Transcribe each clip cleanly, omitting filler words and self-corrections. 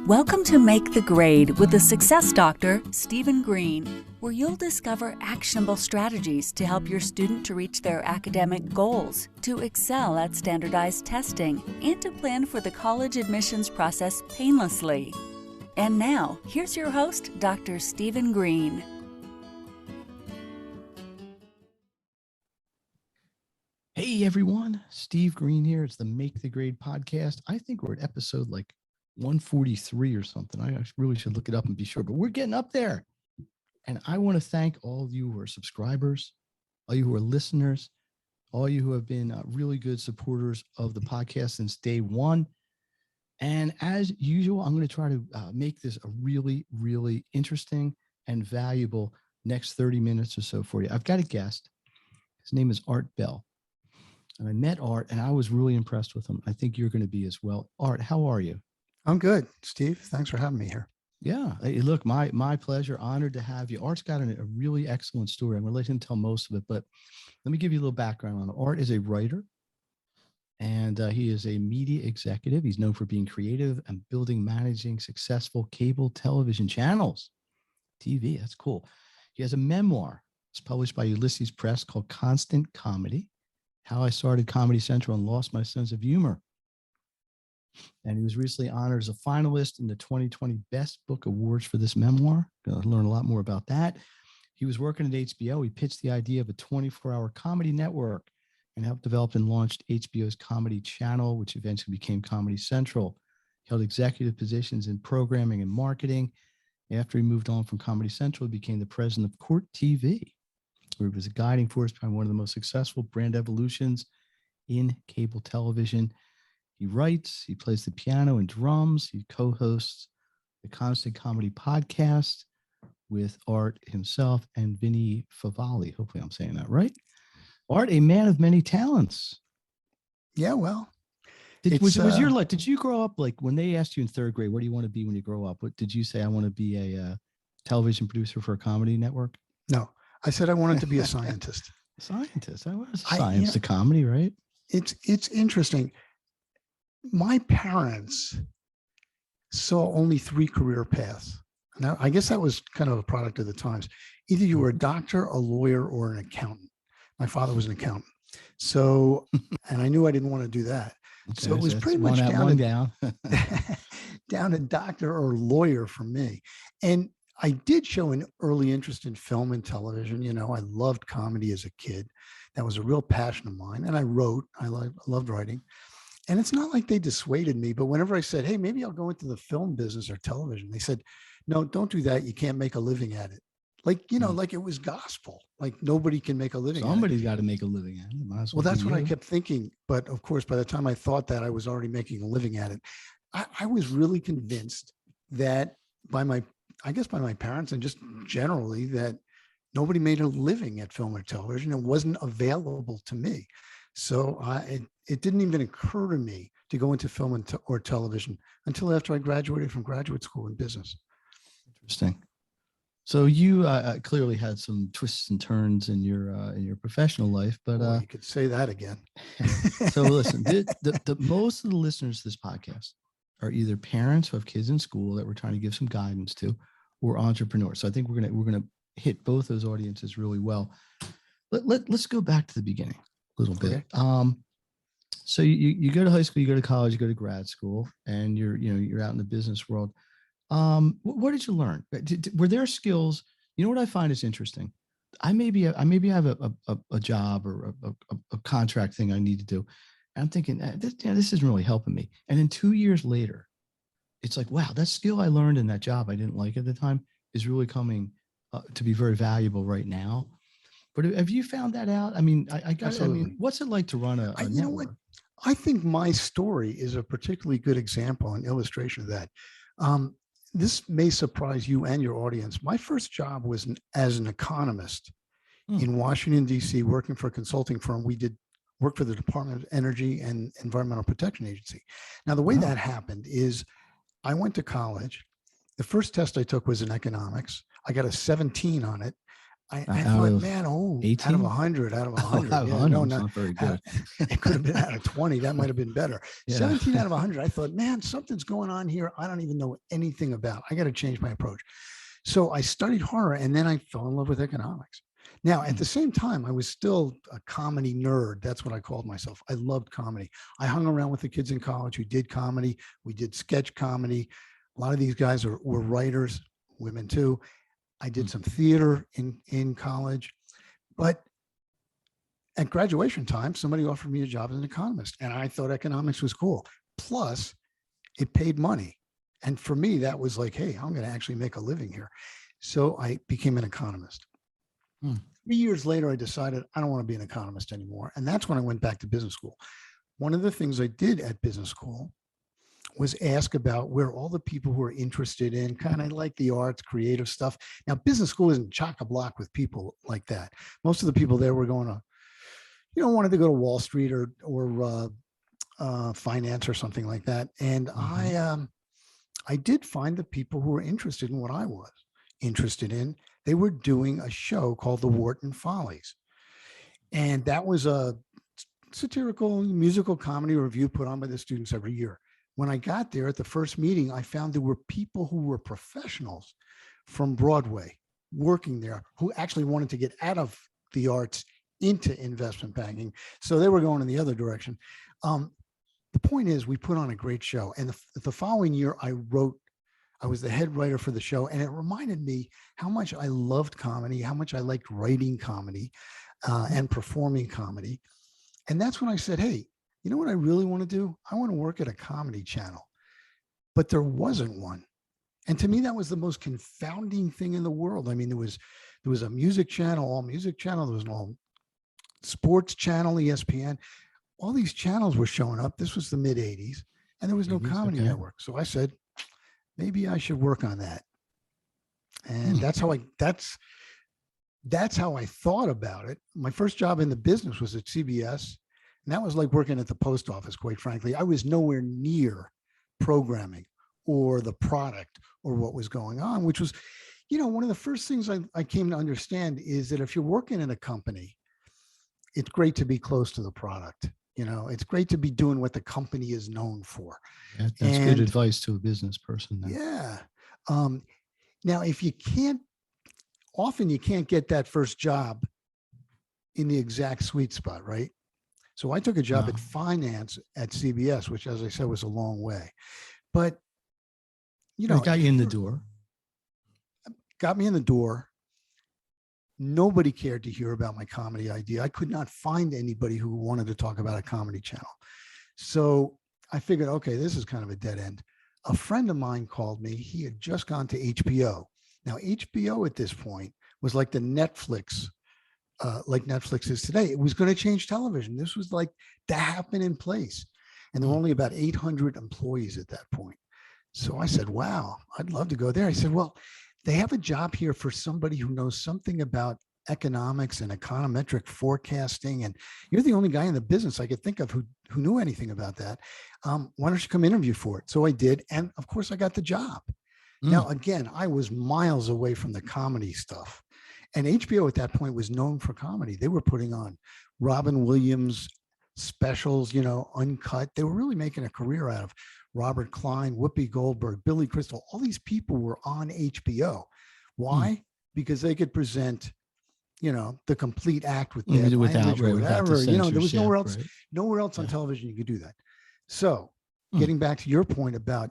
Welcome to Make the Grade with the Success Doctor, Stephen Green, where you'll discover actionable strategies to help your student to reach their academic goals, to excel at standardized testing, and to plan for the college admissions process painlessly. And now, here's your host, Dr. Stephen Green. Hey everyone, Steve Green here. It's the Make the Grade podcast. I think we're at episode 143 or something. I really should look it up and be sure, but we're getting up there. And I want to thank all of you who are subscribers, all you who are listeners, all you who have been really good supporters of the podcast since day one. And as usual, I'm going to try to make this a really, really interesting and valuable next 30 minutes or so for you. I've got a guest. His name is Art Bell. And I met Art and I was really impressed with him. I think you're going to be as well. Art, how are you? I'm good, Steve. Thanks for having me here. Yeah. Hey, look, my pleasure. Honored to have you. Art's got a really excellent story. I'm going to let him tell most of it, but let me give you a little background on it. Art is a writer and he is a media executive. He's known for being creative and managing successful cable television channels. TV, that's cool. He has a memoir. It's published by Ulysses Press called Constant Comedy: How I Started Comedy Central and Lost My Sense of Humor. And he was recently honored as a finalist in the 2020 Best Book Awards for this memoir. Going to learn a lot more about that. He was working at HBO. He pitched the idea of a 24-hour comedy network and helped develop and launched HBO's comedy channel, which eventually became Comedy Central. He held executive positions in programming and marketing. After he moved on from Comedy Central, he became the president of Court TV, where he was a guiding force behind one of the most successful brand evolutions in cable television. He writes, he plays the piano and drums. He co-hosts the Constant Comedy podcast with Art himself and Vinny Favali. Hopefully I'm saying that right. Art, a man of many talents. Yeah, well. Did you grow up when they asked you in third grade, what do you want to be when you grow up? What did you say? I want to be a television producer for a comedy network? No, I said I wanted to be a scientist. Scientist. I was science to comedy, right? It's interesting. My parents saw only three career paths. Now, I guess that was kind of a product of the times. Either you were a doctor, a lawyer, or an accountant. My father was an accountant. So, and I knew I didn't want to do that. Okay, so it was pretty much down to doctor or lawyer for me. And I did show an early interest in film and television. You know, I loved comedy as a kid. That was a real passion of mine. And I wrote, I loved writing. And it's not like they dissuaded me, but whenever I said, hey, maybe I'll go into the film business or television, they said, no, don't do that. You can't make a living at it. Like it was gospel. Like nobody can make a living. Somebody's got to make a living at it. Well, that's what I kept thinking. But of course, by the time I thought that, I was already making a living at it. I was really convinced that by my parents and just generally that nobody made a living at film or television. It wasn't available to me. So it didn't even occur to me to go into film or television until after I graduated from graduate school in business. Interesting. So you clearly had some twists and turns in your professional life, but you could say that again. So listen, the most of the listeners to this podcast are either parents who have kids in school that we're trying to give some guidance to, or entrepreneurs. So I think we're gonna hit both those audiences really well. Let's go back to the beginning a little bit. Okay. So you go to high school, you go to college, you go to grad school, and you're out in the business world. What did you learn? Were there skills? You know what I find is interesting. I maybe have a job or a contract thing I need to do. And I'm thinking, this isn't really helping me. And then 2 years later, it's like, wow, that skill I learned in that job I didn't like at the time is really coming to be very valuable right now. But have you found that out? I mean, what's it like to run a network? Know what? I think my story is a particularly good example and illustration of that. This may surprise you and your audience. My first job was as an economist in Washington, D.C., working for a consulting firm. We did work for the Department of Energy and Environmental Protection Agency. Now, the way that happened is I went to college. The first test I took was in economics. I got a 17 on it. I Out thought, of man, out of 18? 100, out of Oh, 100. out of Yeah, 100, no, it's not, not very good. it could have been out of 20. That might have been better. Yeah. 17 out of 100. I thought, man, something's going on here. I don't even know anything about. I got to change my approach. So I studied horror, and then I fell in love with economics. Now, at the same time, I was still a comedy nerd. That's what I called myself. I loved comedy. I hung around with the kids in college who did comedy. We did sketch comedy. A lot of these guys were writers, women too. I did some theater in college. But at graduation time, somebody offered me a job as an economist, and I thought economics was cool. Plus, it paid money. And for me, that was like, hey, I'm going to actually make a living here. So I became an economist. 3 years later, I decided I don't want to be an economist anymore. And that's when I went back to business school. One of the things I did at business school was ask about where all the people who are interested in kind of like the arts, creative stuff. Now, business school isn't chock-a-block with people like that. Most of the people there were going to, wanted to go to Wall Street or finance or something like that. And I did find the people who were interested in what I was interested in. They were doing a show called The Wharton Follies. And that was a satirical musical comedy review put on by the students every year. When I got there at the first meeting, I found there were people who were professionals from Broadway working there who actually wanted to get out of the arts into investment banking. So they were going in the other direction. The point is, we put on a great show. And the following year, I was the head writer for the show. And it reminded me how much I loved comedy, how much I liked writing comedy and performing comedy. And that's when I said, hey, you know what I really want to do? I want to work at a comedy channel. But there wasn't one. And to me, that was the most confounding thing in the world. I mean, there was a music channel, all music channel. There was an all sports channel, ESPN. All these channels were showing up. This was the mid 80s, and there was no comedy network. So I said, maybe I should work on that. And that's how I thought about it. My first job in the business was at CBS. And that was like working at the post office, quite frankly. I was nowhere near programming or the product or what was going on, which was, one of the first things I came to understand is that if you're working in a company, it's great to be close to the product. It's great to be doing what the company is known for. Yeah, that's good advice to a business person. Then. Yeah. Now, if you can't get that first job in the exact sweet spot, right? So I took a job at finance at CBS, which, as I said, was a long way. But, it got you in the door. Got me in the door. Nobody cared to hear about my comedy idea. I could not find anybody who wanted to talk about a comedy channel. So I figured, okay, this is kind of a dead end. A friend of mine called me. He had just gone to HBO. Now, HBO at this point was like the Netflix, like Netflix is today. It was going to change television. This was like to happen in place. And there were only about 800 employees at that point. So I said, wow, I'd love to go there. He said, well, they have a job here for somebody who knows something about economics and econometric forecasting. And you're the only guy in the business I could think of who knew anything about that. Why don't you come interview for it? So I did. And of course, I got the job. Now, again, I was miles away from the comedy stuff. And HBO at that point was known for comedy. They were putting on Robin Williams specials, uncut. They were really making a career out of Robert Klein, Whoopi Goldberg, Billy Crystal. All these people were on HBO. Why? Because they could present, the complete act with bad language or whatever. There was nowhere else on television you could do that. So getting back to your point about,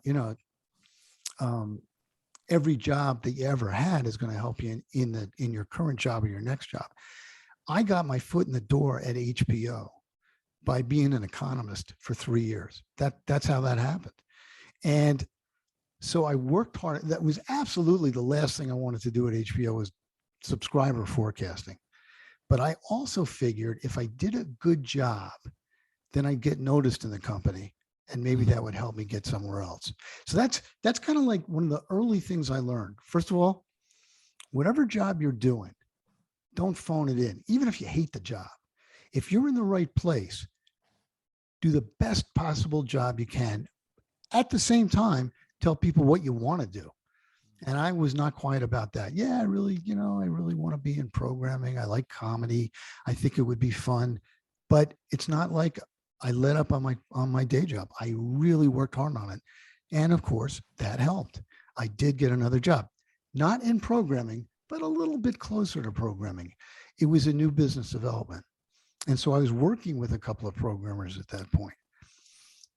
every job that you ever had is going to help you in your current job or your next job. I got my foot in the door at HBO by being an economist for 3 years. That's how that happened. And so I worked hard. That was absolutely the last thing I wanted to do at HBO was subscriber forecasting. But I also figured if I did a good job, then I'd get noticed in the company. And maybe that would help me get somewhere else. So that's kind of like one of the early things I learned. First of all, whatever job you're doing, don't phone it in, even if you hate the job. If you're in the right place, do the best possible job you can. At the same time, tell people what you want to do. And I was not quiet about that. Yeah, I really want to be in programming. I like comedy. I think it would be fun. But it's not like I let up on my day job. I really worked hard on it. And of course, that helped. I did get another job, not in programming, but a little bit closer to programming. It was a new business development. And so I was working with a couple of programmers at that point.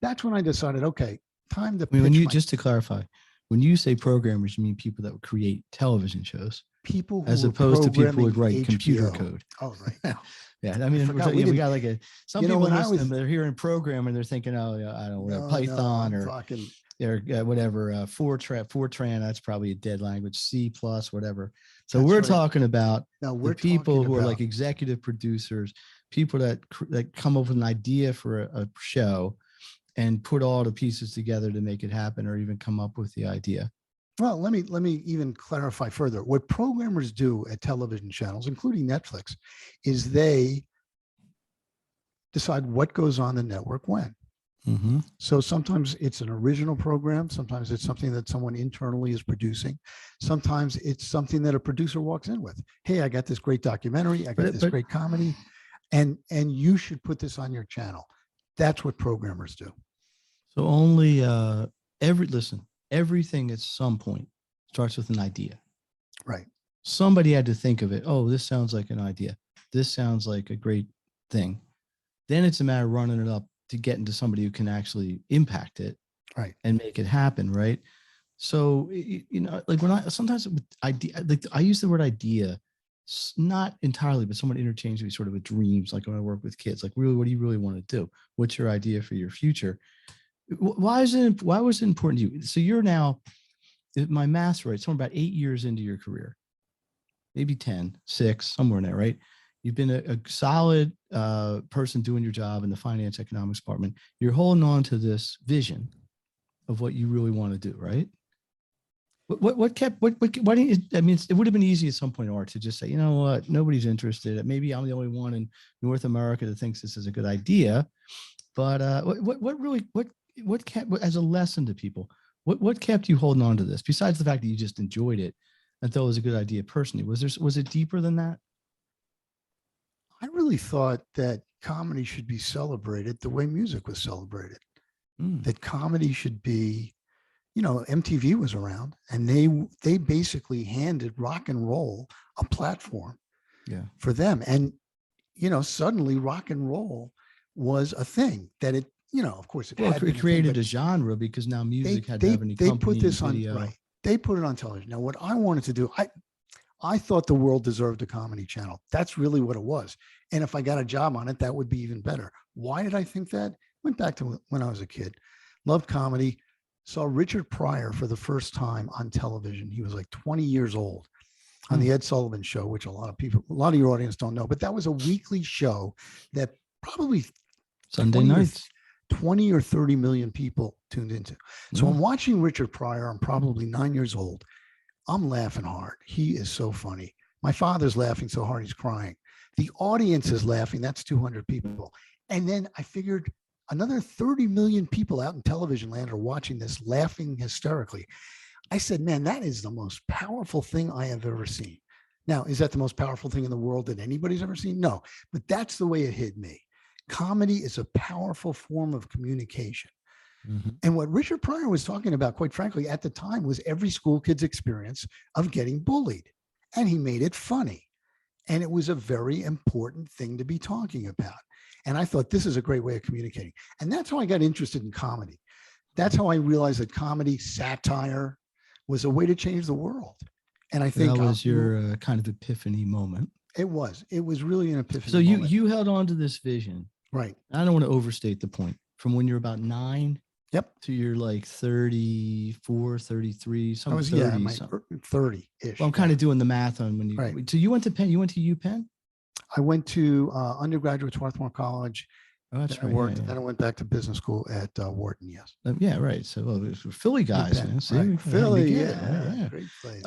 That's when I decided, okay, time to I mean, pitch just to clarify, when you say programmers, you mean people that would create television shows, people who as were opposed to people who would write programming computer HBO. code. Oh, right. Yeah, I mean, forgot we got like some You know, people when I listening, was- they're hearing program and they're thinking, oh, yeah, I don't know, No, Python I'm or talking, whatever, Fortran, that's probably a dead language, C plus, whatever. So That's we're right. talking about no, the we're people talking who are about like executive producers, people that come up with an idea for a show and put all the pieces together to make it happen, or even come up with the idea. Well, let me even clarify further. What programmers do at television channels, including Netflix, is they decide what goes on the network when. Mm-hmm. So sometimes it's an original program. Sometimes it's something that someone internally is producing. Sometimes it's something that a producer walks in with. Hey, I got this great documentary. I got this great comedy, and you should put this on your channel. That's what programmers do. So only everything at some point starts with an idea. Right. Somebody had to think of it. Oh, this sounds like an idea. This sounds like a great thing. Then it's a matter of running it up to get into somebody who can actually impact it, right, and make it happen, right? So, you know, like when sometimes with idea, like I use the word idea, not entirely, but somewhat interchangeably, sort of with dreams. Like when I work with kids, like, really, what do you really want to do? What's your idea for your future? Why was it important to you? So you're now, if my math's right, somewhere about 8 years into your career, maybe 10, 6, somewhere in there, right? You've been a solid person doing your job in the finance economics department. You're holding on to this vision of what you really want to do, right? Why didn't you, I mean, it would have been easy at some point, Art, to just say, you know what, nobody's interested. Maybe I'm the only one in North America that thinks this is a good idea. But what kept, as a lesson to people, what kept you holding on to this, besides the fact that you just enjoyed it and thought it was a good idea personally? Was it deeper than that? I really thought that comedy should be celebrated the way music was celebrated. That comedy should be, you know, MTV was around, and they basically handed rock and roll a platform, for them. And, you know, suddenly rock and roll was a thing that it, you know, of course it created a genre, because now music had to have any they put this on, video. right. They put it on television. Now, what I wanted to do, I thought the world deserved a comedy channel. That's really what it was. And if I got a job on it, that would be even better. Why did I think that? Went back to when I was a kid, loved comedy, saw Richard Pryor for the first time on television. He was like 20 years old on the Ed Sullivan Show, which a lot of your audience don't know, but that was a weekly show that probably Sunday nights, 20 or 30 million people tuned into. So I'm watching Richard Pryor. I'm probably 9 years old. I'm laughing hard. He is so funny. My father's laughing so hard he's crying. The audience is laughing. That's 200 people. And then I figured another 30 million people out in television land are watching this, laughing hysterically. I said, man, that is the most powerful thing I have ever seen. Now, is that the most powerful thing in the world that anybody's ever seen? No, but that's the way it hit me. Comedy is a powerful form of communication. Mm-hmm. And what Richard Pryor was talking about, quite frankly, at the time, was every school kid's experience of getting bullied. And he made it funny. And it was a very important thing to be talking about. And I thought, this is a great way of communicating. And that's how I got interested in comedy. That's how I realized that comedy, satire, was a way to change the world. And I think that was your kind of epiphany moment. It was really an epiphany. So you held on to this vision. Right. I don't want to overstate the point. From when you're about 9 to you're like 34, 33, something. I was 30-ish. Well, I'm kind of doing the math on when you. Right. So you went to Penn. You went to UPenn. I went to undergraduate Swarthmore College. Oh, that's right. I worked. Then I went back to business school at Wharton. Yes. Yeah. Right. So we're Philly guys, man. See, right. Philly. Yeah. Great place.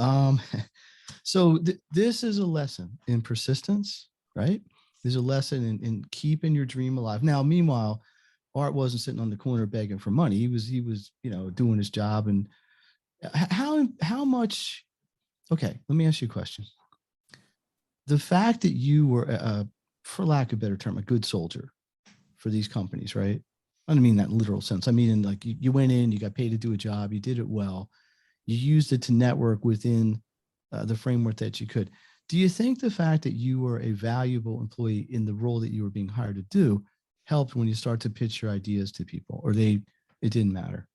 So this is a lesson in persistence, right? There's a lesson in keeping your dream alive. Now, meanwhile, Art wasn't sitting on the corner begging for money. He was, you know, doing his job and How much? Okay, let me ask you a question. The fact that you were, for lack of a better term, a good soldier for these companies, right? I don't mean that in literal sense. I mean, in like you went in, you got paid to do a job, you did it well, you used it to network within the framework that you could. Do you think the fact that you were a valuable employee in the role that you were being hired to do helped when you start to pitch your ideas to people, or it didn't matter?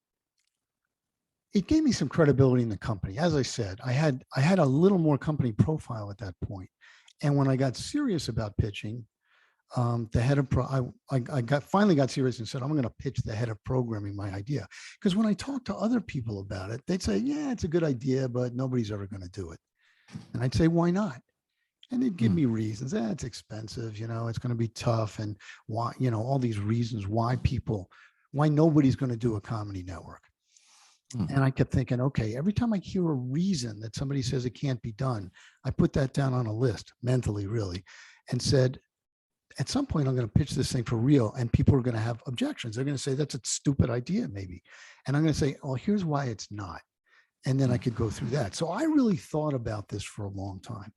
It gave me some credibility in the company. As I said, I had a little more company profile at that point. And when I got serious about pitching, the head of I finally got serious and said, I'm going to pitch the head of programming my idea. Because when I talked to other people about it, they'd say, yeah, it's a good idea, but nobody's ever going to do it. And I'd say, why not? And they'd give me reasons. It's expensive, it's going to be tough. And why, all these reasons why nobody's going to do a comedy network. And I kept thinking, okay, every time I hear a reason that somebody says it can't be done, I put that down on a list mentally, really, and said, at some point, I'm going to pitch this thing for real, and people are going to have objections. They're going to say, that's a stupid idea, maybe. And I'm going to say, oh, here's why it's not. And then I could go through that. So I really thought about this for a long time.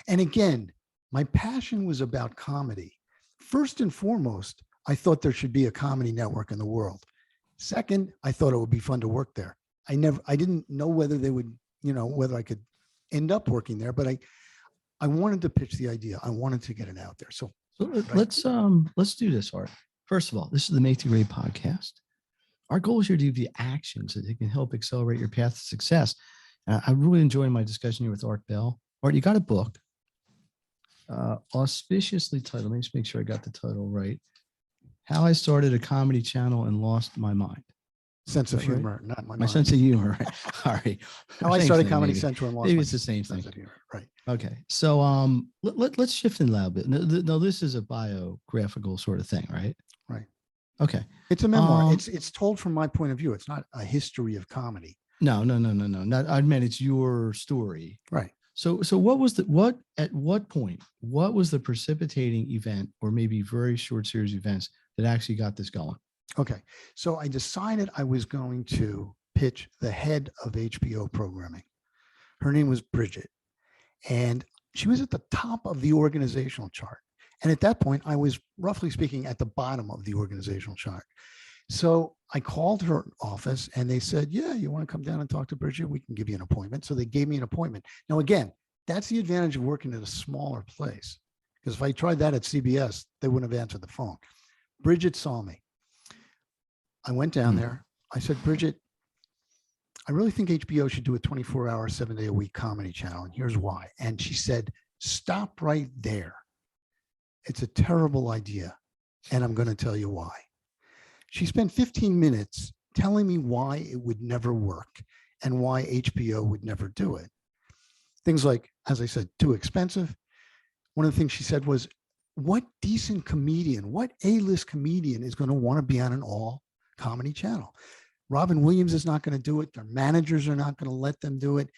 And again, my passion was about comedy. First and foremost, I thought there should be a comedy network in the world. Second, I thought it would be fun to work there. I didn't know whether they would, whether I could end up working there, but I wanted to pitch the idea. I wanted to get it out there. So let's do this, Art. First of all, this is the Make to Great podcast. Our goal is here to give you actions that can help accelerate your path to success. I really enjoyed my discussion here with Art Bell. Art, you got a book, auspiciously titled. Let me just make sure I got the title right. How I Started a Comedy Channel and Lost My Mind. Sense of humor, right? Not my sense of humor. Right. All right. How I started Comedy Central and lost maybe it's the same thing. Right. Okay. So let's shift in a little bit. No, this is a biographical sort of thing, right? Right. Okay. It's a memoir. It's told from my point of view. It's not a history of comedy. No. Not, I meant it's your story. Right. So at what point, what was the precipitating event, or maybe very short series of events that actually got this going? Okay. So I decided I was going to pitch the head of HBO programming. Her name was Bridget, and she was at the top of the organizational chart. And at that point, I was, roughly speaking, at the bottom of the organizational chart. So I called her office and they said, yeah, you want to come down and talk to Bridget? We can give you an appointment. So they gave me an appointment. Now, again, that's the advantage of working at a smaller place. Because if I tried that at CBS, they wouldn't have answered the phone. Bridget saw me. I went down there. I said, Bridget, I really think HBO should do a 24-hour, 7-day-a-week comedy channel. And here's why. And she said, stop right there. It's a terrible idea. And I'm going to tell you why. She spent 15 minutes telling me why it would never work and why HBO would never do it. Things like, as I said, too expensive. One of the things she said was, what decent comedian, what A-list comedian is going to want to be on an all-comedy channel? Robin Williams is not going to do it. Their managers are not going to let them do it.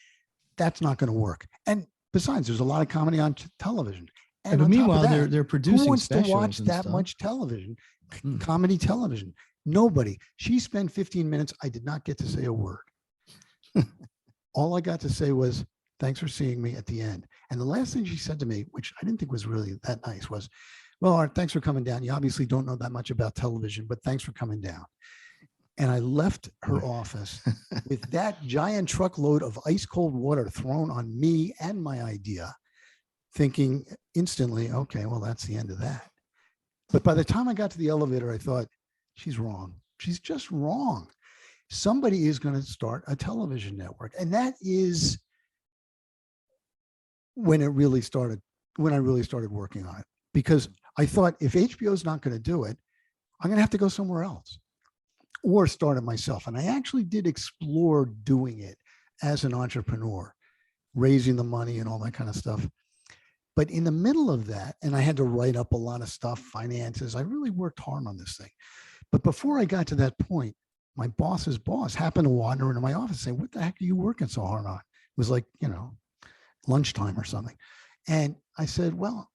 That's not going to work. And besides, there's a lot of comedy on television. And but meanwhile, they're producing. Who wants to specials watch and that stuff. much television, comedy television? Nobody. She spent 15 minutes. I did not get to say a word. All I got to say was, thanks for seeing me at the end. And the last thing she said to me, which I didn't think was really that nice, was, well, Art, thanks for coming down. You obviously don't know that much about television, but thanks for coming down. And I left her office with that giant truckload of ice cold water thrown on me and my idea, thinking instantly, okay, well, that's the end of that. But by the time I got to the elevator, I thought, she's wrong. She's just wrong. Somebody is going to start a television network. And that is when I really started working on it. Because I thought, if HBO is not going to do it, I'm going to have to go somewhere else or start it myself. And I actually did explore doing it as an entrepreneur, raising the money and all that kind of stuff. But in the middle of that, and I had to write up a lot of stuff, finances, I really worked hard on this thing. But before I got to that point, my boss's boss happened to wander into my office saying, what the heck are you working so hard on? It was like, lunchtime or something. And I said, well,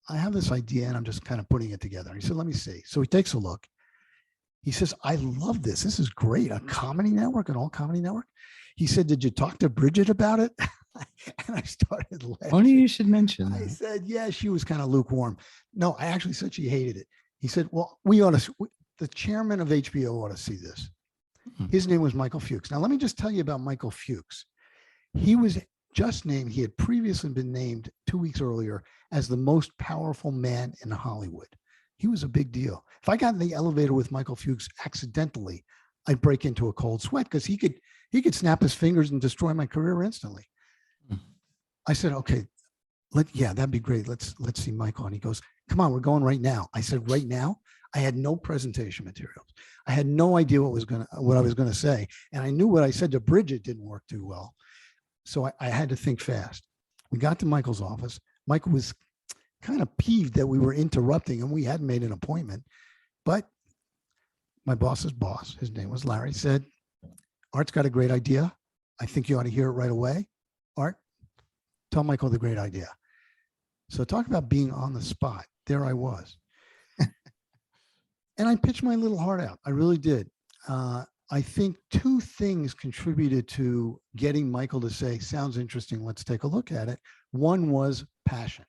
I have this idea and I'm just kind of putting it together. He said, let me see. So he takes a look. He says, I love this. This is great. A comedy network, an all comedy network. He said, "Did you talk to Bridget about it?" And I started laughing. Funny you should mention I that. said, "Yeah, she was kind of lukewarm." No, I actually said she hated it. He said, "Well, we ought to, the chairman of HBO ought to see this." His name was Michael Fuchs. Now, let me just tell you about Michael Fuchs. He was just named, he had previously been named 2 weeks earlier as the most powerful man in Hollywood. He was a big deal. If I got in the elevator with Michael Fuchs accidentally, I'd break into a cold sweat because he could snap his fingers and destroy my career instantly. I said, "Okay, that'd be great. Let's see Michael." And he goes, "Come on, we're going right now." I said, "Right now?" I had no presentation materials. I had no idea what I was gonna say, and I knew what I said to Bridget didn't work too well. So I had to think fast. We got to Michael's office. Michael was kind of peeved that we were interrupting and we hadn't made an appointment. But my boss's boss, his name was Larry, said, "Art's got a great idea. I think you ought to hear it right away. Art, tell Michael the great idea." So talk about being on the spot. There I was. And I pitched my little heart out. I really did. I think two things contributed to getting Michael to say, "Sounds interesting. Let's take a look at it." One was passion.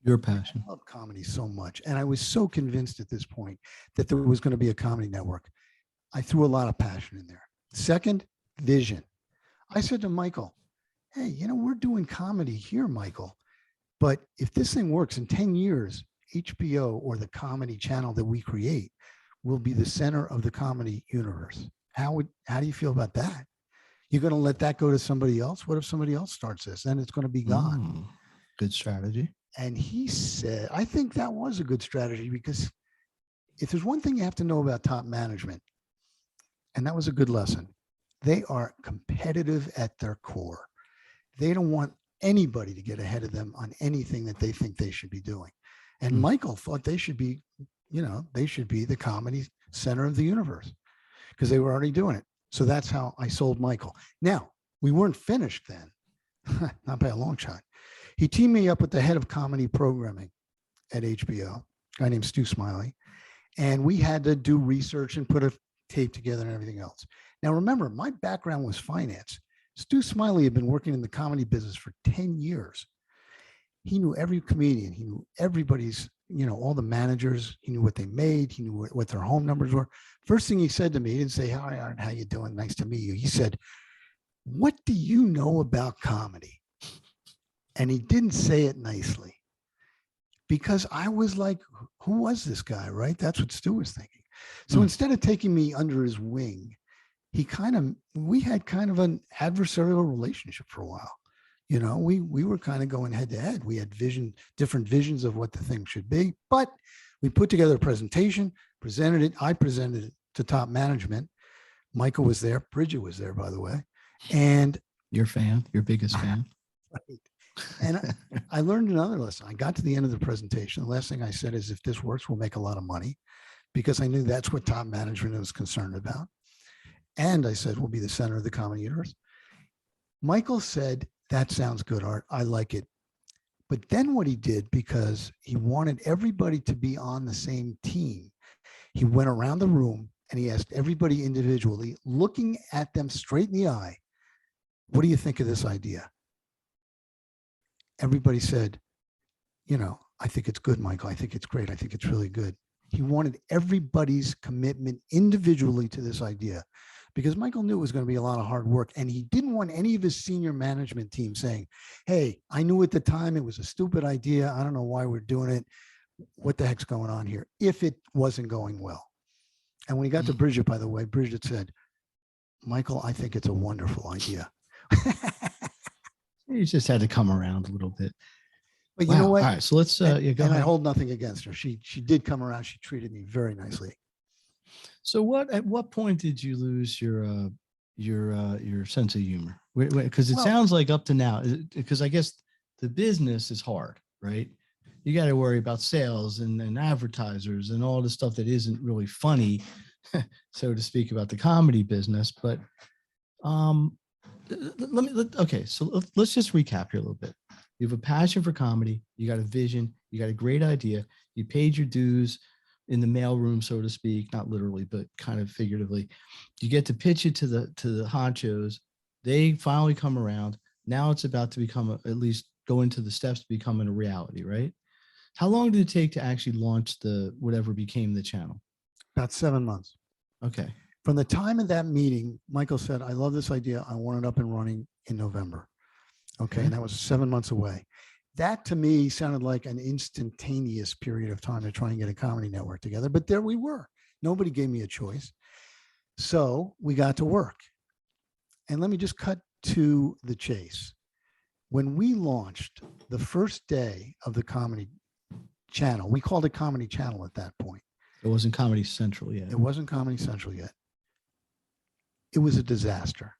Your passion. I love comedy so much. And I was so convinced at this point that there was going to be a comedy network. I threw a lot of passion in there. Second, vision. I said to Michael, "Hey, we're doing comedy here, Michael. But if this thing works in 10 years, HBO or the comedy channel that we create will be the center of the comedy universe. How do you feel about that? You're going to let that go to somebody else? What if somebody else starts this? Then it's going to be gone." Good strategy. And he said, I think that was a good strategy, because if there's one thing you have to know about top management, and that was a good lesson, they are competitive at their core. They don't want anybody to get ahead of them on anything that they think they should be doing. And Michael thought they should be, they should be the comedy center of the universe because they were already doing it. So that's how I sold Michael. Now, we weren't finished then, not by a long shot. He teamed me up with the head of comedy programming at HBO, a guy named Stu Smiley. And we had to do research and put a tape together and everything else. Now, remember, my background was finance. Stu Smiley had been working in the comedy business for 10 years. He knew every comedian. He knew everybody's, all the managers. He knew what they made. He knew what their home numbers were. First thing he said to me, he didn't say, "Hi, Art, how you doing? Nice to meet you." He said, "What do you know about comedy?" And he didn't say it nicely, because I was like, who was this guy, right? That's what Stu was thinking. So instead of taking me under his wing, we had kind of an adversarial relationship for a while. We were kind of going head to head. We had different visions of what the thing should be, but we put together a presentation, presented it. I presented it to top management. Michael was there. Bridget was there, by the way. And your biggest fan. Right. And I learned another lesson. I got to the end of the presentation. The last thing I said is, "If this works, we'll make a lot of money," because I knew that's what top management was concerned about. And I said, "We'll be the center of the comedy universe." Michael said, "That sounds good, Art. I like it." But then what he did, because he wanted everybody to be on the same team, he went around the room and he asked everybody individually, looking at them straight in the eye, "What do you think of this idea?" Everybody said, "I think it's good, Michael. I think it's great. I think it's really good." He wanted everybody's commitment individually to this idea, because Michael knew it was going to be a lot of hard work. And he didn't want any of his senior management team saying, "Hey, I knew at the time it was a stupid idea. I don't know why we're doing it. What the heck's going on here?" if it wasn't going well. And when he got to Bridget, by the way, Bridget said, "Michael, I think it's a wonderful idea." You just had to come around a little bit. But you know what? All right, so let's go ahead. I hold nothing against her. She did come around. She treated me very nicely. So at what point did you lose your sense of humor? Because it sounds like up to now, because I guess the business is hard, right? You got to worry about sales and advertisers and all the stuff that isn't really funny, so to speak, about the comedy business. But let's just recap here a little bit. You have a passion for comedy. You got a vision. You got a great idea. You paid your dues in the mailroom, so to speak, not literally, but kind of figuratively. You get to pitch it to the honchos. They finally come around. Now it's about to become at least go into the steps to becoming a reality, right? How long did it take to actually launch the whatever became the channel? About 7 months. Okay. From the time of that meeting, Michael said, I love this idea. I want it up and running in November. Okay. And that was 7 months away. That to me sounded like an instantaneous period of time to try and get a comedy network together. But there we were. Nobody gave me a choice. So we got to work. And let me just cut to the chase. When we launched the first day of the comedy channel, we called it Comedy Channel at that point. It wasn't Comedy Central yet. It wasn't Comedy Central yet. It was a disaster.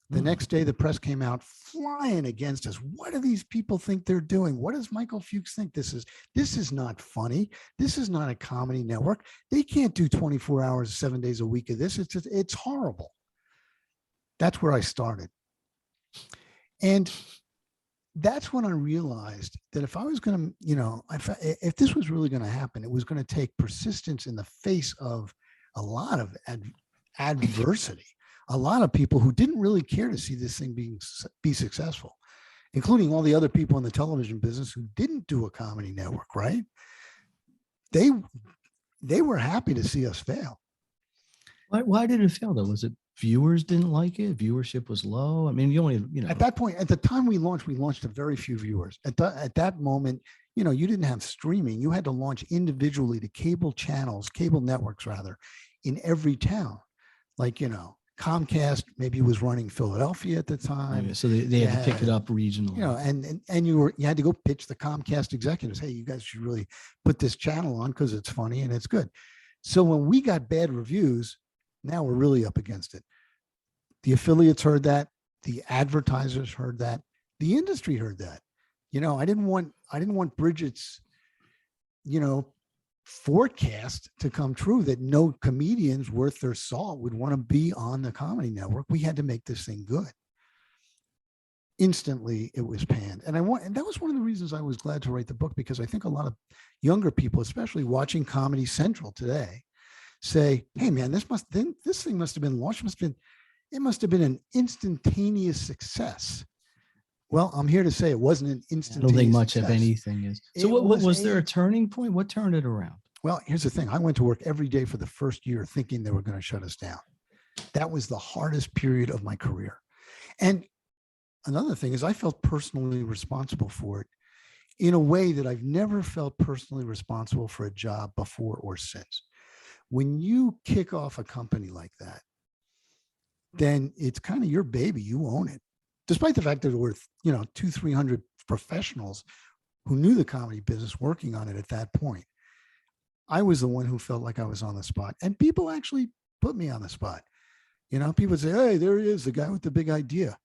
The next day, the press came out flying against us. What do these people think they're doing? What does Michael Fuchs think this is? This is not funny. This is not a comedy network. They can't do 24 hours, 7 days a week of this. It's horrible. That's where I started. And that's when I realized that if I was going to, if this was really going to happen, it was going to take persistence in the face of a lot of adversity. A lot of people who didn't really care to see this thing be successful, including all the other people in the television business who didn't do a comedy network, right? They were happy to see us fail. Why did it fail though? Was it viewers didn't like it? Viewership was low? I mean, At that point, at the time we launched to very few viewers. At that moment, you didn't have streaming. You had to launch individually to cable networks rather, in every town. Like, Comcast maybe was running Philadelphia at the time. So they had to pick it up regionally. And you had to go pitch the Comcast executives, hey, you guys should really put this channel on because it's funny and it's good. So when we got bad reviews, now we're really up against it. The affiliates heard that, the advertisers heard that, the industry heard that. I didn't want Bridget's, forecast to come true that no comedians worth their salt would want to be on the comedy network. We had to make this thing good. Instantly it was panned. And that was one of the reasons I was glad to write the book, because I think a lot of younger people, especially watching Comedy Central today, say, hey man, this thing must have been launched. It must have been an instantaneous success. Well, I'm here to say it wasn't an instantaneous I don't think much success. of anything is. So what was there a turning point? What turned it around? Well, here's the thing. I went to work every day for the first year thinking they were going to shut us down. That was the hardest period of my career. And another thing is I felt personally responsible for it in a way that I've never felt personally responsible for a job before or since. When you kick off a company like that, then it's kind of your baby. You own it. Despite the fact that there were, 200-300 professionals who knew the comedy business working on it at that point, I was the one who felt like I was on the spot. And people actually put me on the spot. People say, hey, there he is, the guy with the big idea.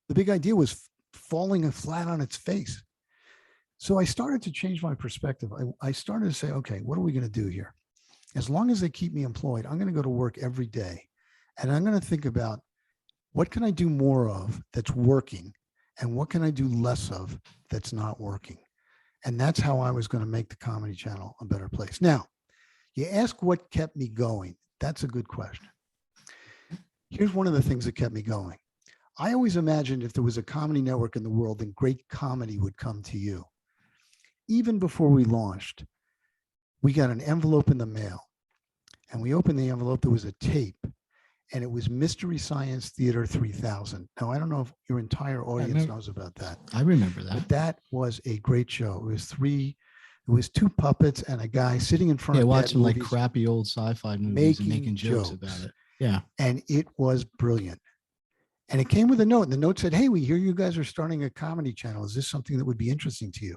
The big idea was falling flat on its face. So I started to change my perspective. I started to say, okay, what are we going to do here? As long as they keep me employed, I'm going to go to work every day. And I'm going to think about, what can I do more of that's working? And what can I do less of that's not working? And that's how I was going to make the Comedy Channel a better place. Now, you ask what kept me going. That's a good question. Here's one of the things that kept me going. I always imagined if there was a comedy network in the world, then great comedy would come to you. Even before we launched, we got an envelope in the mail. And we opened the envelope, there was a tape. And it was Mystery Science Theater 3000. Now, I don't know if your entire audience knows about that. I remember that. But that was a great show. It was two puppets and a guy sitting in front of watching like crappy old sci-fi movies and making jokes about it. Yeah. And it was brilliant. And it came with a note. And the note said, hey, we hear you guys are starting a comedy channel. Is this something that would be interesting to you?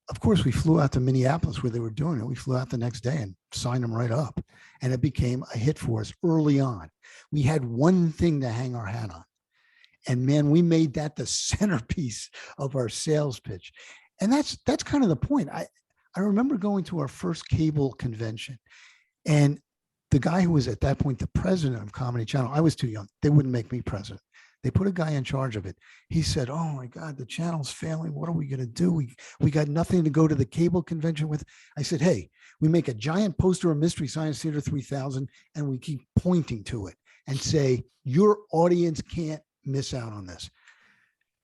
Of course, we flew out to Minneapolis where they were doing it. We flew out the next day and signed them right up. And it became a hit for us early on. We had one thing to hang our hat on. And man, we made that the centerpiece of our sales pitch. And that's kind of the point. I remember going to our first cable convention, and the guy who was at that point the president of Comedy Channel, I was too young. They wouldn't make me president. They put a guy in charge of it. He said, oh my God, the channel's failing. What are we going to do? We got nothing to go to the cable convention with. I said, hey, we make a giant poster of Mystery Science Theater 3000 and we keep pointing to it. and say, your audience can't miss out on this.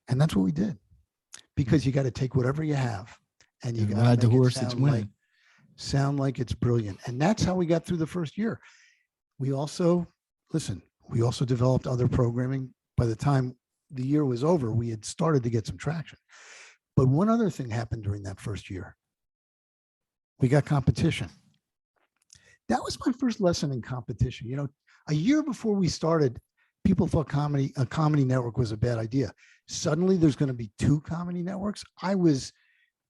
And that's what we did, because you got to take whatever you have and you got to ride the make it horse that's winning. sound like it's brilliant. And that's how we got through the first year. We also developed other programming. By the time the year was over, we had started to get some traction. But one other thing happened during that first year. We got competition. That was my first lesson in competition. You know, a year before we started, people thought a comedy network was a bad idea. Suddenly there's going to be 2 comedy networks. I was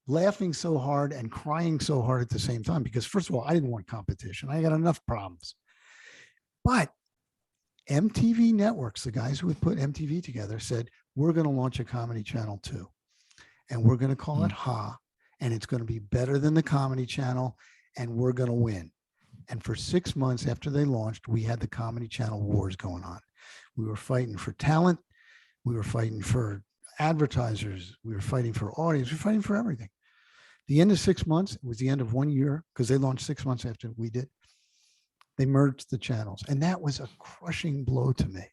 laughing so hard and crying so hard at the same time, because first of all, I didn't want competition. I got enough problems. But MTV Networks, the guys who had put MTV together, said, we're going to launch a comedy channel too. And we're going to call it Ha. And it's going to be better than the Comedy Channel. And we're going to win. And for 6 months after they launched, we had the Comedy Channel wars going on. We were fighting for talent. We were fighting for advertisers. We were fighting for audience. We were fighting for everything. The end of 6 months, it was the end of 1 year, because they launched 6 months after we did. They merged the channels. And that was a crushing blow to me,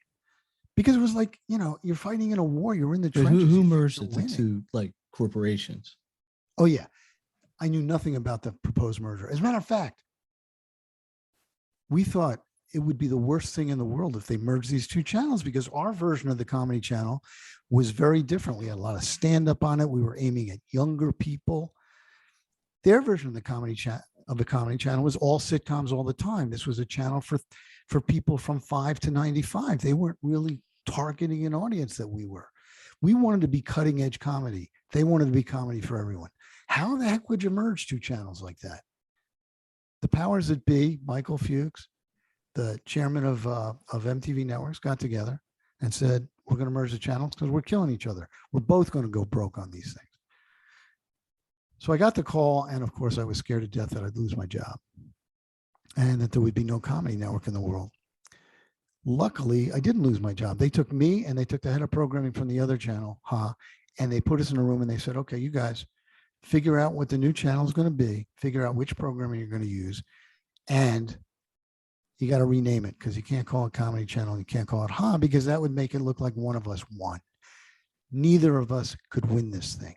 because it was like, you know, you're fighting in a war. You're in the trenches. Who merged the 2 like corporations? Oh, yeah. I knew nothing about the proposed merger. As a matter of fact, we thought it would be the worst thing in the world if they merged these 2 channels, because our version of the Comedy Channel was very different. We had a lot of stand-up on it. We were aiming at younger people. Their version of the Comedy Channel was all sitcoms all the time. This was a channel for people from 5 to 95. They weren't really targeting an audience that we were. We wanted to be cutting edge comedy. They wanted to be comedy for everyone. How the heck would you merge 2 channels like that? The powers that be, Michael Fuchs, the chairman of MTV Networks, got together and said, we're going to merge the channels because we're killing each other. We're both going to go broke on these things. So I got the call, and of course I was scared to death that I'd lose my job and that there would be no comedy network in the world. Luckily, I didn't lose my job. They took me and they took the head of programming from the other channel, and they put us in a room and they said, okay, you guys figure out what the new channel is going to be, figure out which programming you're going to use, and you got to rename it, because you can't call it Comedy Channel. You can't call it because that would make it look like one of us won. Neither of us could win this thing.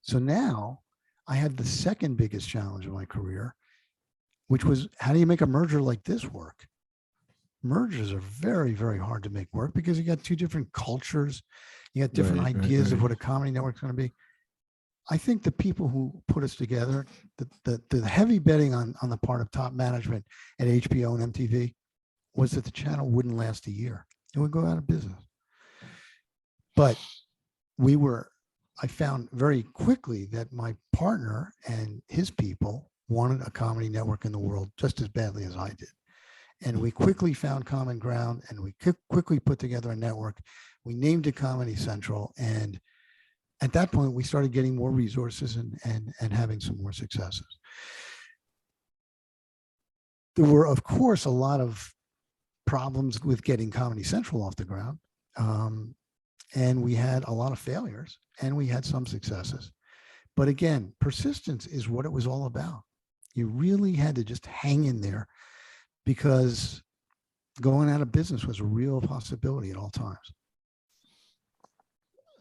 So now I had the second biggest challenge of my career, which was, how do you make a merger like this work? Mergers are very, very hard to make work, because you got 2 different cultures. You got different ideas of what a comedy network is going to be. I think the people who put us together, the heavy betting on the part of top management at HBO and MTV was that the channel wouldn't last a year. It would go out of business. But I found very quickly that my partner and his people wanted a comedy network in the world just as badly as I did. And we quickly found common ground, and we quickly put together a network. We named it Comedy Central. And at that point, we started getting more resources and having some more successes. There were, of course, a lot of problems with getting Comedy Central off the ground. And we had a lot of failures, and we had some successes. But again, persistence is what it was all about. You really had to just hang in there, because going out of business was a real possibility at all times.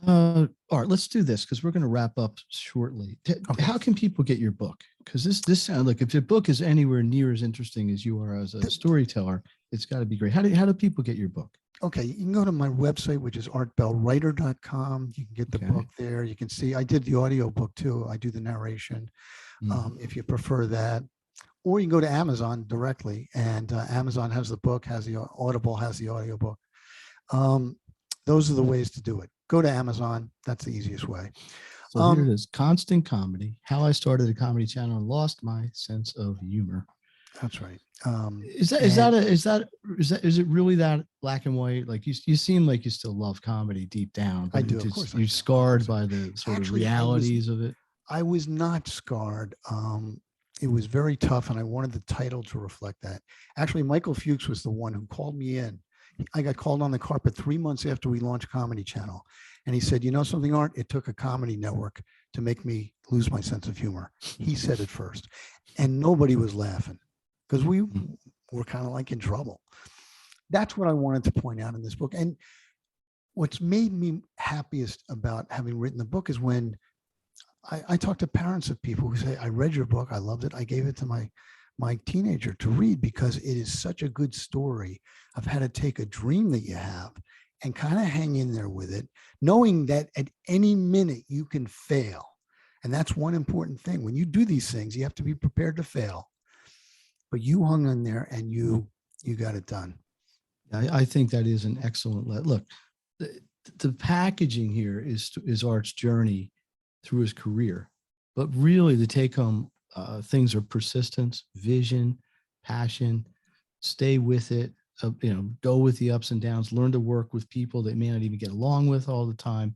All right, let's do this, because we're going to wrap up shortly. Okay. How can people get your book? Because this sounds like, if your book is anywhere near as interesting as you are as a storyteller, it's got to be great. How do people get your book? Okay, you can go to my website, which is artbellwriter.com. You can get the book there. You can see I did the audio book too. I do the narration, if you prefer that. Or you can go to Amazon directly, and Amazon has the book, has the Audible, has the audio book. Those are the ways to do it. Go to Amazon. That's the easiest way. So here it is: Constant Comedy: How I Started a Comedy Channel and Lost My Sense of Humor. That's right. Is it really that black and white? Like you seem like you still love comedy deep down. I do. Of course, you're scarred by the sort of realities of it. I was not scarred. It was very tough, and I wanted the title to reflect that. Actually, Michael Fuchs was the one who called me in. I got called on the carpet 3 months after we launched Comedy Channel. And he said, you know something, Art? It took a comedy network to make me lose my sense of humor. He said it first. And nobody was laughing, because we were kind of like in trouble. that's what I wanted to point out in this book. And what's made me happiest about having written the book is when I talk to parents of people who say, I read your book, I loved it, I gave it to my teenager to read because it is such a good story of how to take a dream that you have and kind of hang in there with it, knowing that at any minute you can fail. And that's one important thing. When you do these things, you have to be prepared to fail. But you hung in there and you got it done. I think that is an excellent look. The packaging here is Art's journey through his career, but really the take-home things are persistence, vision, passion, stay with it, go with the ups and downs, learn to work with people that may not even get along with all the time.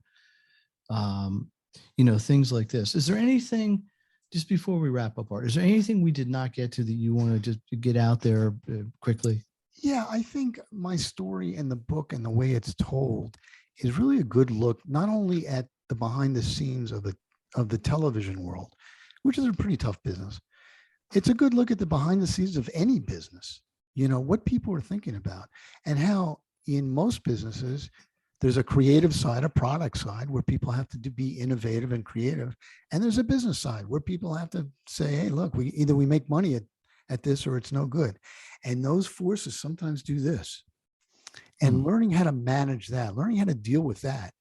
Things like this. Is there anything, just before we wrap up, Art, is there anything we did not get to that you want to just get out there quickly? Yeah, I think my story in the book and the way it's told is really a good look, not only at the behind the scenes of the television world, which is a pretty tough business. It's a good look at the behind the scenes of any business, what people are thinking about, and how in most businesses, there's a creative side, a product side where people have to be innovative and creative. And there's a business side where people have to say, hey, look, we make money at this or it's no good. And those forces sometimes do this. And learning how to manage that, learning how to deal with that,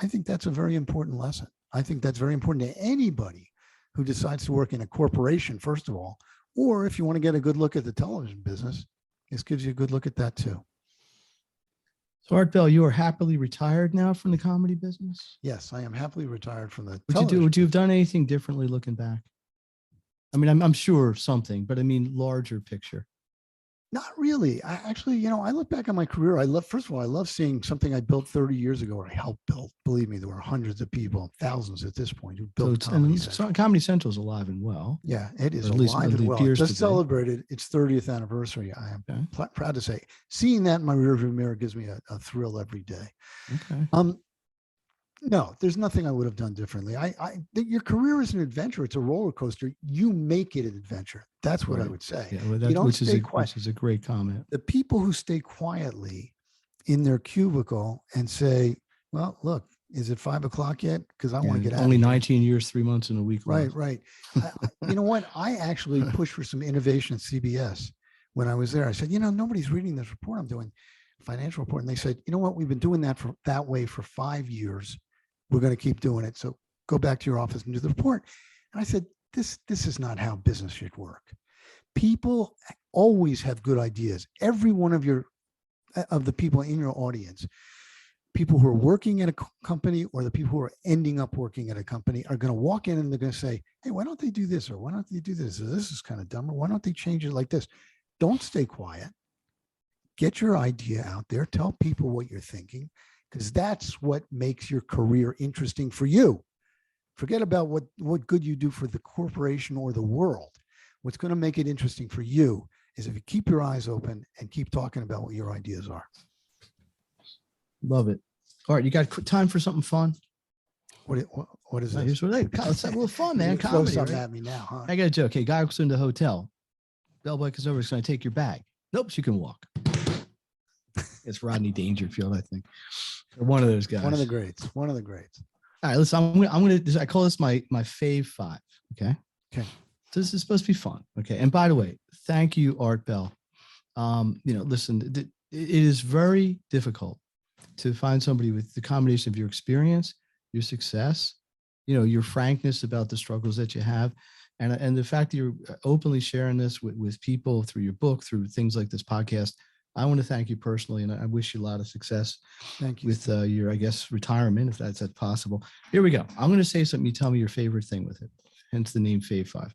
I think that's a very important lesson. I think that's very important to anybody who decides to work in a corporation, first of all, or if you want to get a good look at the television business, this gives you a good look at that too. So Art Bell, you are happily retired now from the comedy business? Yes, I am happily retired from the Would you have done anything differently looking back? I mean, I'm sure something, but I mean, larger picture. Not really. I actually, I look back on my career. First of all, I love seeing something I built 30 years ago, or I helped build. Believe me, there were hundreds of people, thousands at this point, who built Comedy Central. Comedy Central is alive and well. Yeah, it is at least alive and well. Just celebrated its 30th anniversary. I am proud to say. Seeing that in my rearview mirror gives me a thrill every day. Okay. No, there's nothing I would have done differently. Your career is an adventure. It's a roller coaster. You make it an adventure. That's what I would say. Yeah, well, which is a great comment. The people who stay quietly in their cubicle and say, well, look, is it 5 o'clock yet? Because I want to get out. Only 19 years, 3 months, and a week. Right. You know what? I actually pushed for some innovation at CBS when I was there. I said, nobody's reading this report I'm doing, financial report. And they said, you know what? We've been doing that way for 5 years. We're going to keep doing it. So go back to your office and do the report. And I said, this is not how business should work. People always have good ideas. Every one of the people in your audience, people who are working at a company or the people who are ending up working at a company, are going to walk in and they're going to say, hey, why don't they do this? Or why don't they do this? Or this is kind of dumb. Or why don't they change it like this? Don't stay quiet. Get your idea out there. Tell people what you're thinking, because that's what makes your career interesting for you. Forget about what good you do for the corporation or the world. What's going to make it interesting for you is if you keep your eyes open and keep talking about what your ideas are. Love it. All right, you got time for something fun? What is this? Here's what let's have a little fun, man. Throw something at me now, huh? I got a joke. Okay, guy walks into the hotel. Bellboy comes over. He's going to take your bag. Nope, she can walk. It's Rodney Dangerfield, I think. Or one of those guys. One of the greats. All right, listen, I'm gonna I call this my fave 5. Okay. So this is supposed to be fun. Okay. And by the way, thank you, Art Bell. Listen, it is very difficult to find somebody with the combination of your experience, your success, your frankness about the struggles that you have, and the fact that you're openly sharing this with people through your book, through things like this podcast. I want to thank you personally, and I wish you a lot of success. Thank you with your, I guess, retirement, if that's possible. Here we go. I'm going to say something. You tell me your favorite thing with it. Hence the name Fave 5.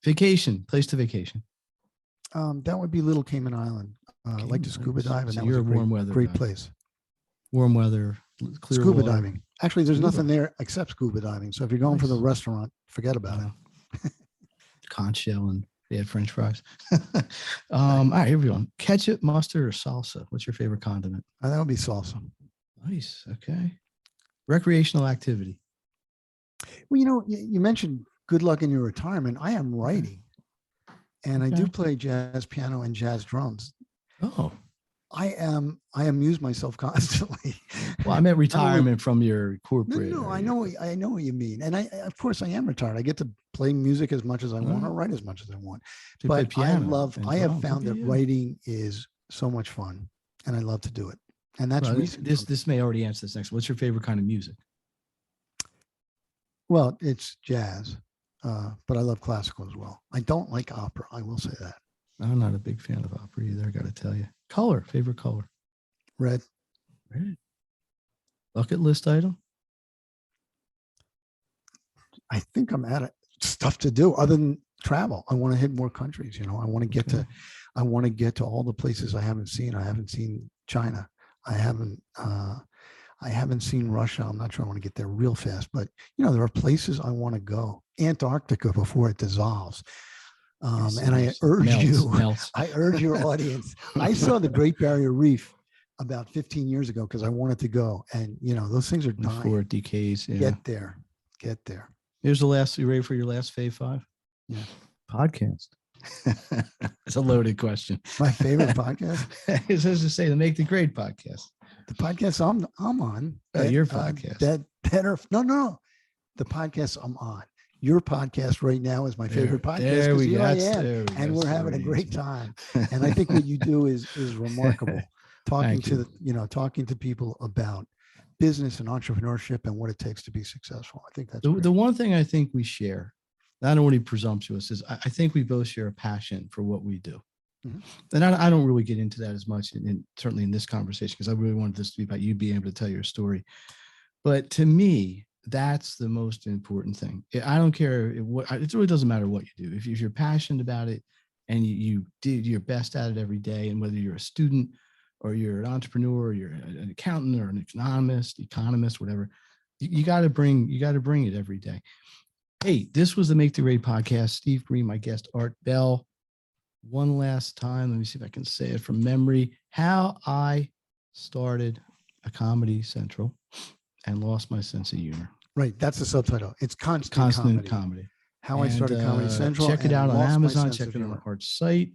Vacation, place to vacation. That would be Little Cayman Island. I like to scuba dive, and so that was a warm weather great guy. Place. Warm weather, clear scuba water. Diving. Actually, there's nothing there except scuba diving. So if you're going for the restaurant, forget about it. Conch shell and they had French fries. All right, here we go. Ketchup, mustard, or salsa? What's your favorite condiment? That would be salsa. Nice. Okay. Recreational activity. Well, you mentioned good luck in your retirement. I am writing, and I do play jazz piano and jazz drums. Oh. I amuse myself constantly. Well, I meant retirement from your No, corporate. no, I know what you mean. And of course I am retired. I get to play music as much as I want, or write as much as I want. You play But piano and I have drums. found Look that at you. writing is so much fun, and I love to do it. And that's Well, recent. this may already answer this next. What's your favorite kind of music? Well, it's jazz, but I love classical as well. I don't like opera. I will say that. I'm not a big fan of opera either. I got to tell you. Color, favorite color? Red. Red. Bucket list item? I think I'm at it. Stuff to do other than travel. I want to hit more countries. I want to get to, I want to get to all the places I haven't seen. I haven't seen China. I haven't seen Russia. I'm not sure I want to get there real fast, but there are places I want to go. Antarctica before it dissolves. And I urge I urge your audience. I saw the Great Barrier Reef about 15 years ago because I wanted to go, and those things are dying. Before it decays. Yeah. Get there. Here's the last. You ready for your last fave five? Yeah. Podcast. It's a loaded question. My favorite podcast. It says to say the Make the Grade podcast. The podcast I'm on. Your podcast. No. The podcast I'm on. Your podcast right now is my favorite podcast. There we go. And we're having a great time. And I think what you do is remarkable. Talking to people about business and entrepreneurship and what it takes to be successful. I think that's the one thing I think we share. I don't want to be presumptuous. Is I think we both share a passion for what we do. Mm-hmm. And I don't really get into that as much, certainly in this conversation, because I really wanted this to be about you being able to tell your story. But to me, that's the most important thing. I don't care it really doesn't matter what you do. If you're passionate about it and you do your best at it every day, and whether you're a student or you're an entrepreneur, or you're an accountant or an economist, whatever, you got to bring it every day. Hey, this was the Make the Grade podcast. Steve Green, my guest, Art Bell. One last time, let me see if I can say it from memory. How I started a Comedy Central and lost my sense of humor. Right, that's the subtitle. It's constant comedy. How I started Comedy Central. Check it out on Amazon. Check it out on Art's site,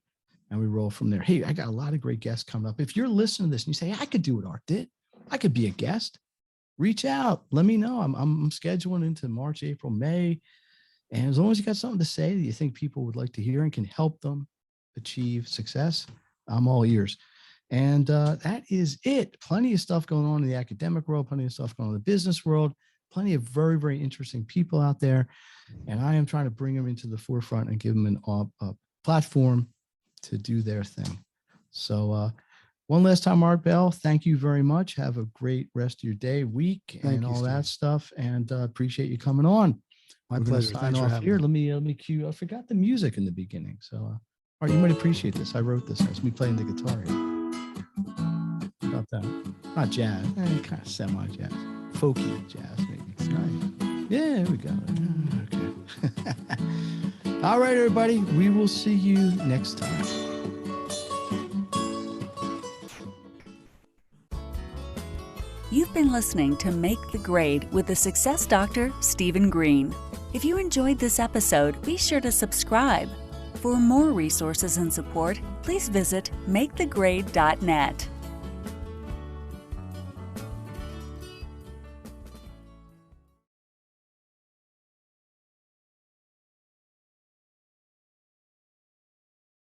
and we roll from there. Hey, I got a lot of great guests coming up. If you're listening to this and you say, I could do what Art did, I could be a guest, reach out. Let me know. I'm scheduling into March, April, May. And as long as you got something to say that you think people would like to hear and can help them achieve success, I'm all ears. And that is it. Plenty of stuff going on in the academic world, plenty of stuff going on in the business world, plenty of very, very interesting people out there. And I am trying to bring them into the forefront and give them a platform to do their thing. So one last time, Art Bell, thank you very much. Have a great rest of your day, week, and all that stuff. And appreciate you coming on. My pleasure. Sign off here. Let me cue. I forgot the music in the beginning. So, Art, you might appreciate this. I wrote this. It's me playing the guitar here. How about that? Not jazz. Kind of semi-jazz. Folky jazz, maybe. It's nice. Yeah, there we go. Okay. All right, everybody. We will see you next time. You've been listening to Make the Grade with the Success Doctor, Stephen Green. If you enjoyed this episode, be sure to subscribe. For more resources and support, please visit makethegrade.net.